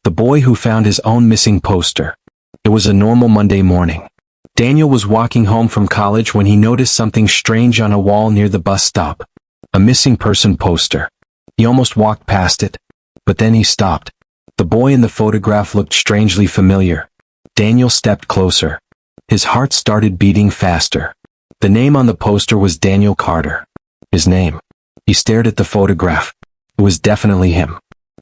The boy who found his own missing poster. It was a normal Monday morning. Daniel was walking home from college when he noticed something strange on a wall near the bus stop. A missing person poster. He almost walked past it, but then he stopped. The boy in the photograph looked strangely familiar. Daniel stepped closer. His heart started beating faster. The name on the poster was Daniel Carter. His name. He stared at the photograph. It was definitely him.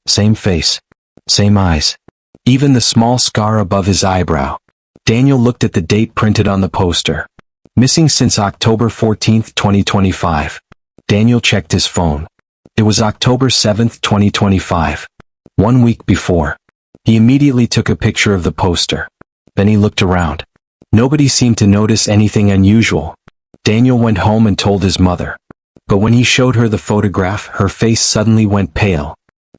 Same face. Same eyes. Even the small scar above his eyebrow. Daniel looked at the date printed on the poster. Missing since October 14, 2025. Daniel checked his phone. It was October 7, 2025. 1 week before. He immediately took a picture of the poster. Then he looked around. Nobody seemed to notice anything unusual. Daniel went home and told his mother. But when he showed her the photograph, her face suddenly went pale.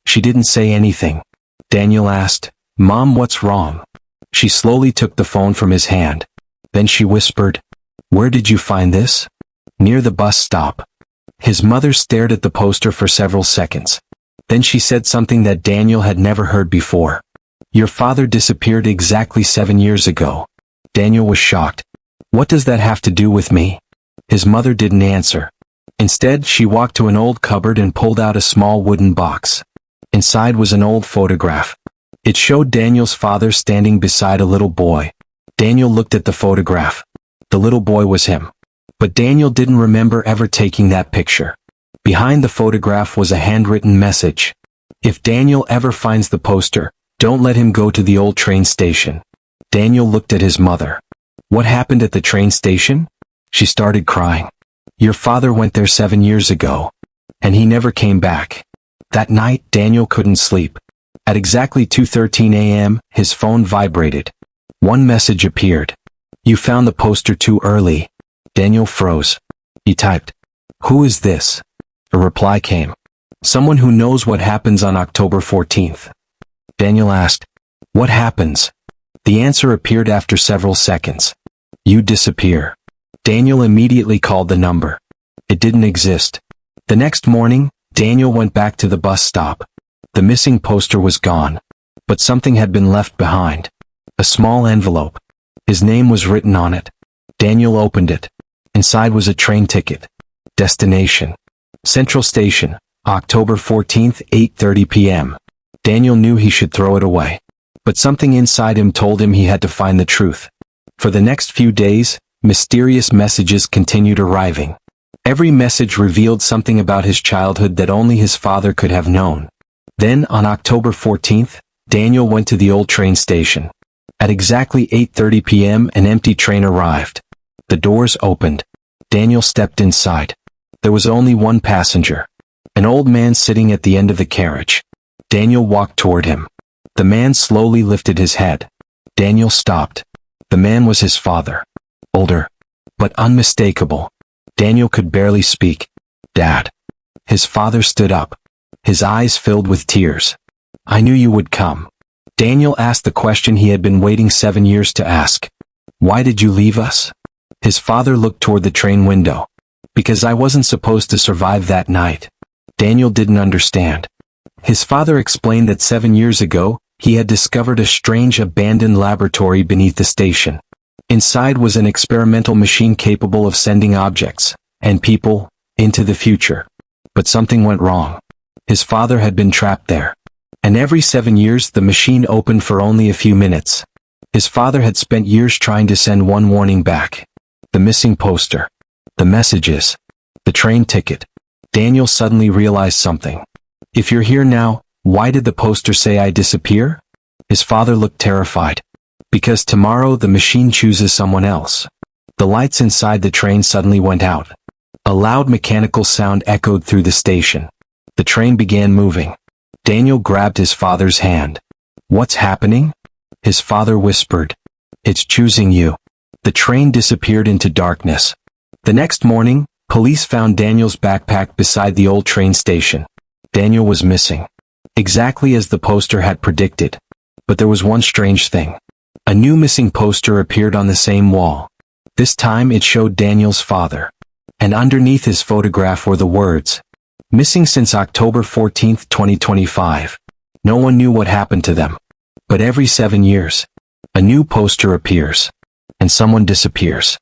She didn't say anything. Daniel asked, "Mom, what's wrong?" She slowly took the phone from his hand. Then she whispered, "Where did you find this?" "Near the bus stop." His mother stared at the poster for several seconds. Then she said something that Daniel had never heard before. "Your father disappeared exactly 7 years ago." Daniel was shocked. "What does that have to do with me?" His mother didn't answer. Instead, she walked to an old cupboard and pulled out a small wooden box. Inside was an old photograph. It showed Daniel's father standing beside a little boy. Daniel looked at the photograph. The little boy was him. But Daniel didn't remember ever taking that picture. Behind the photograph was a handwritten message. "If Daniel ever finds the poster, don't let him go to the old train station." Daniel looked at his mother. "What happened at the train station?" She started crying. "Your father went there 7 years ago. And he never came back." That night, Daniel couldn't sleep. At exactly 2:13 a.m., his phone vibrated. One message appeared. "You found the poster too early." Daniel froze. He typed, "Who is this?" A reply came. "Someone who knows what happens on October 14th. Daniel asked, "What happens?" The answer appeared after several seconds. "You disappear." Daniel immediately called the number. It didn't exist. The next morning, Daniel went back to the bus stop. The missing poster was gone. But something had been left behind. A small envelope. His name was written on it. Daniel opened it. Inside was a train ticket. Destination: Central Station, October 14th, 8:30 p.m. Daniel knew he should throw it away. But something inside him told him he had to find the truth. For the next few days, mysterious messages continued arriving. Every message revealed something about his childhood that only his father could have known. Then, on October 14th, Daniel went to the old train station. At exactly 8:30 p.m., an empty train arrived. The doors opened. Daniel stepped inside. There was only one passenger. An old man sitting at the end of the carriage. Daniel walked toward him. The man slowly lifted his head. Daniel stopped. The man was his father. Older, but unmistakable. Daniel could barely speak. "Dad." His father stood up. His eyes filled with tears. "I knew you would come." Daniel asked the question he had been waiting 7 years to ask. "Why did you leave us?" His father looked toward the train window. "Because I wasn't supposed to survive that night." Daniel didn't understand. His father explained that 7 years ago, he had discovered a strange abandoned laboratory beneath the station. Inside was an experimental machine capable of sending objects, and people, into the future. But something went wrong. His father had been trapped there. And every 7 years the machine opened for only a few minutes. His father had spent years trying to send one warning back. The missing poster. The messages. The train ticket. Daniel suddenly realized something. "If you're here now, why did the poster say I disappear?" His father looked terrified. "Because tomorrow the machine chooses someone else." The lights inside the train suddenly went out. A loud mechanical sound echoed through the station. The train began moving. Daniel grabbed his father's hand. "What's happening?" His father whispered. "It's choosing you." The train disappeared into darkness. The next morning, police found Daniel's backpack beside the old train station. Daniel was missing. Exactly as the poster had predicted. But there was one strange thing. A new missing poster appeared on the same wall. This time it showed Daniel's father. And underneath his photograph were the words, "Missing since October 14th, 2025. No one knew what happened to them." But every 7 years, a new poster appears, and someone disappears.